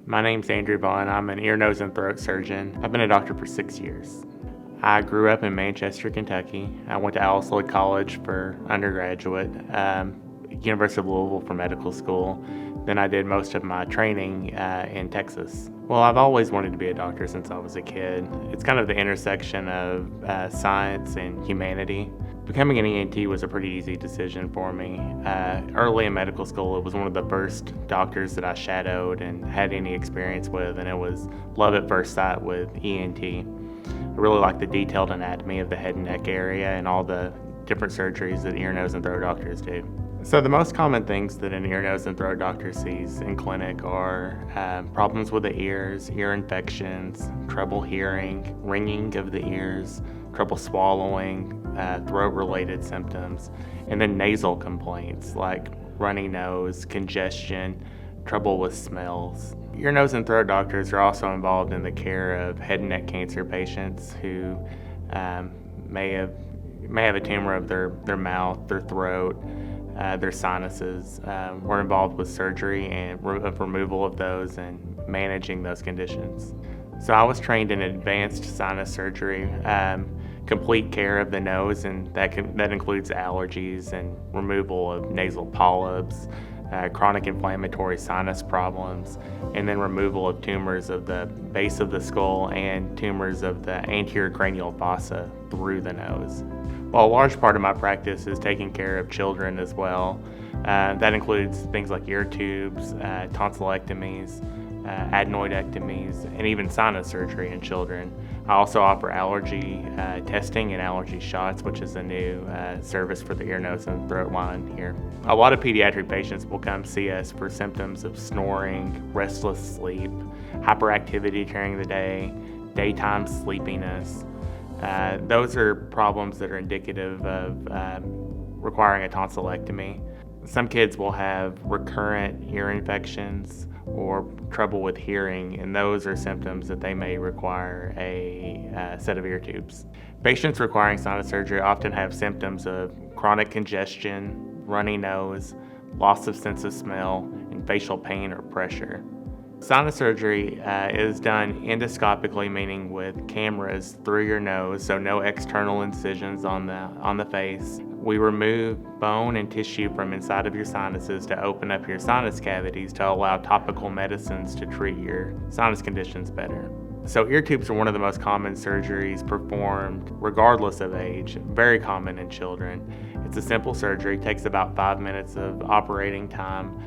My name's Andrew Vaughn. I'm an ear, nose, and throat surgeon. I've been a doctor for 6 years. I grew up in Manchester, Kentucky. I went to Lloyd College for undergraduate, University of Louisville for medical school. Then I did most of my training in Texas. Well, I've always wanted to be a doctor since I was a kid. It's kind of the intersection of science and humanity. Becoming an ENT was a pretty easy decision for me. Early in medical school, it was one of the first doctors that I shadowed and had any experience with, and it was love at first sight with ENT. I really like the detailed anatomy of the head and neck area and all the different surgeries that ear, nose, and throat doctors do. So the most common things that an ear, nose, and throat doctor sees in clinic are problems with the ears, ear infections, trouble hearing, ringing of the ears, trouble swallowing, throat-related symptoms, and then nasal complaints like runny nose, congestion, trouble with smells. Ear, nose, and throat doctors are also involved in the care of head and neck cancer patients who may have a tumor of their mouth, their throat, their sinuses. We're involved with surgery and removal of those and managing those conditions. So I was trained in advanced sinus surgery, complete care of the nose, and that includes allergies and removal of nasal polyps, chronic inflammatory sinus problems, and then removal of tumors of the base of the skull and tumors of the anterior cranial fossa through the nose. Well, a large part of my practice is taking care of children as well. That includes things like ear tubes, tonsillectomies, adenoidectomies, and even sinus surgery in children. I also offer allergy testing and allergy shots, which is a new service for the ear, nose, and throat line here. A lot of pediatric patients will come see us for symptoms of snoring, restless sleep, hyperactivity during the day, daytime sleepiness. Those are problems that are indicative of requiring a tonsillectomy. Some kids will have recurrent ear infections or trouble with hearing, and those are symptoms that they may require a set of ear tubes. Patients requiring sinus surgery often have symptoms of chronic congestion, runny nose, loss of sense of smell, and facial pain or pressure. Sinus surgery is done endoscopically, meaning with cameras through your nose, so no external incisions on the face. We remove bone and tissue from inside of your sinuses to open up your sinus cavities to allow topical medicines to treat your sinus conditions better. So ear tubes are one of the most common surgeries performed regardless of age, very common in children. It's a simple surgery, takes about 5 minutes of operating time,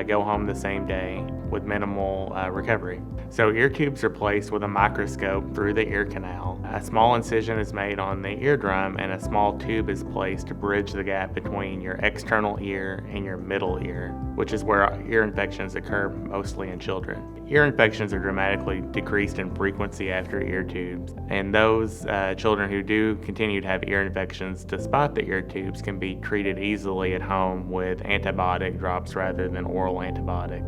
go home the same day with minimal recovery. So ear tubes are placed with a microscope through the ear canal. A small incision is made on the eardrum and a small tube is placed to bridge the gap between your external ear and your middle ear, which is where ear infections occur mostly in children. Ear infections are dramatically decreased in frequency after ear tubes, and those children who do continue to have ear infections despite the ear tubes can be treated easily at home with antibiotic drops rather than oral antibiotic.